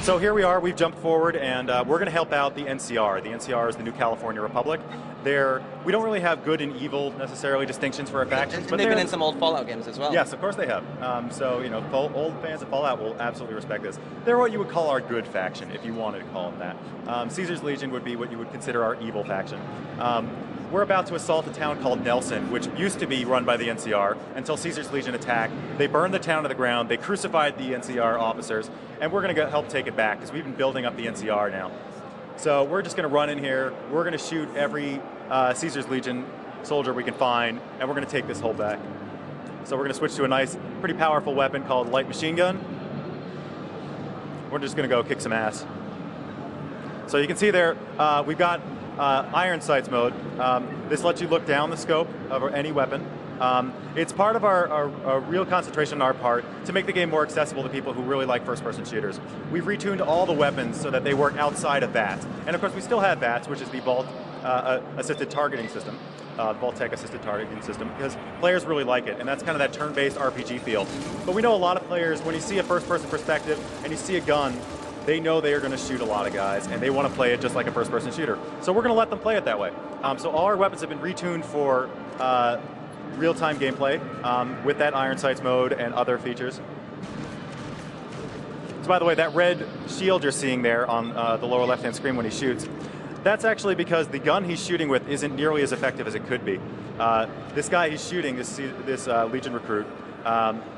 So here we are, we've jumped forward, and we're going to help out the NCR. The NCR is the New California Republic. We don't really have good and evil, necessarily, distinctions for our factions. But they've been in some old Fallout games as well. Yes, of course they have. So, you know, old fans of Fallout will absolutely respect this. They're what you would call our good faction, if you wanted to call them that. Caesar's Legion would be what you would consider our evil faction. We're about to assault a town called Nelson, which used to be run by the NCR until Caesar's Legion attacked. They burned the town to the ground, they crucified the NCR officers, and we're going to help take it back, because we've been building up the NCR now. So we're just going to run in here, we're going to shoot every Caesar's Legion soldier we can find, and we're going to take this whole back. So we're going to switch to a nice, pretty powerful weapon called light machine gun. We're just going to go kick some ass. So you can see there, we've got iron sights mode. This lets you look down the scope of any weapon. It's part of our real concentration on our part to make the game more accessible to people who really like first-person shooters. We've retuned all the weapons so that they work outside of VATS. And of course we still have VATS, which is the Vault assisted targeting system, Vault-Tec assisted targeting system, because players really like it, and that's kind of that turn-based RPG feel. But we know a lot of players, when you see a first-person perspective and you see a gun, they know they are going to shoot a lot of guys, and they want to play it just like a first-person shooter. So we're going to let them play it that way. So all our weapons have been retuned for real-time gameplay with that iron sights mode and other features. So by the way, that red shield you're seeing there on the lower left-hand screen when he shoots, that's actually because the gun he's shooting with isn't nearly as effective as it could be. This guy he's shooting, this Legion recruit,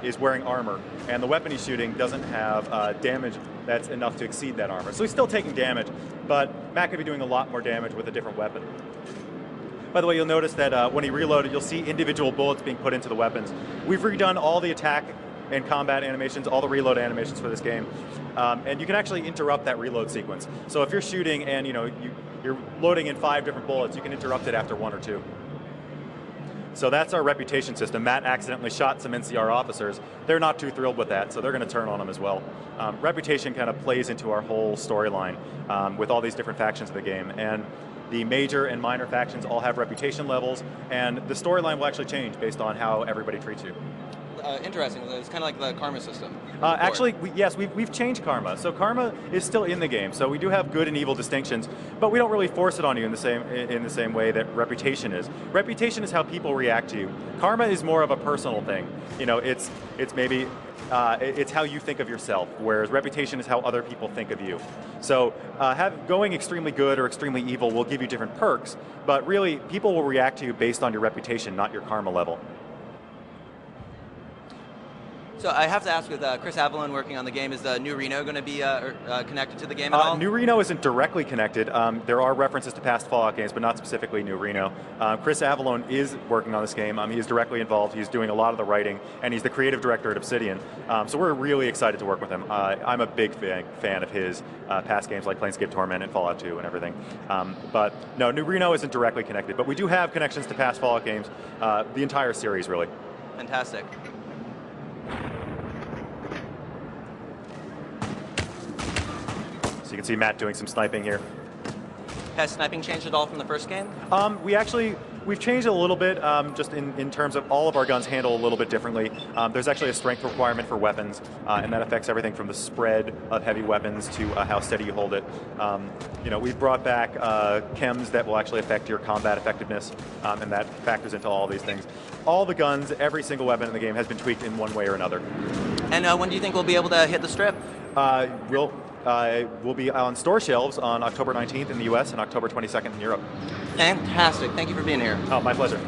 is wearing armor, and the weapon he's shooting doesn't have damage that's enough to exceed that armor. So he's still taking damage, but Matt could be doing a lot more damage with a different weapon. By the way, you'll notice that when he reloaded, you'll see individual bullets being put into the weapons. We've redone all the attack and combat animations, all the reload animations for this game, and you can actually interrupt that reload sequence. So if you're shooting and you're loading in 5 different bullets, you can interrupt it after 1 or 2. So that's our reputation system. Matt accidentally shot some NCR officers. They're not too thrilled with that, so they're going to turn on him as well. Reputation kind of plays into our whole storyline with all these different factions of the game. And the major and minor factions all have reputation levels, and the storyline will actually change based on how everybody treats you. Interesting. It's kind of like the karma system. Actually, yes, we've changed karma. So karma is still in the game. So we do have good and evil distinctions, but we don't really force it on you in the same way that reputation is. Reputation is how people react to you. Karma is more of a personal thing. You know, it's maybe it's how you think of yourself, whereas reputation is how other people think of you. So going extremely good or extremely evil will give you different perks, but really people will react to you based on your reputation, not your karma level. So I have to ask, with Chris Avellone working on the game, is New Reno going to be connected to the game at all? New Reno isn't directly connected. There are references to past Fallout games, but not specifically New Reno. Chris Avellone is working on this game. He is directly involved. He's doing a lot of the writing, and he's the creative director at Obsidian. So we're really excited to work with him. I'm a big fan of his past games like Planescape Torment and Fallout 2 and everything. But no, New Reno isn't directly connected, but we do have connections to past Fallout games, the entire series, really. Fantastic. So you can see Matt doing some sniping here. Has sniping changed at all from the first game? We've changed a little bit, just in terms of all of our guns handle a little bit differently. There's actually a strength requirement for weapons, and that affects everything from the spread of heavy weapons to how steady you hold it. We've brought back chems that will actually affect your combat effectiveness, and that factors into all these things. All the guns, every single weapon in the game has been tweaked in one way or another. And when do you think we'll be able to hit the strip? We'll be on store shelves on October 19th in the US and October 22nd in Europe. Fantastic. Thank you for being here. Oh, my pleasure.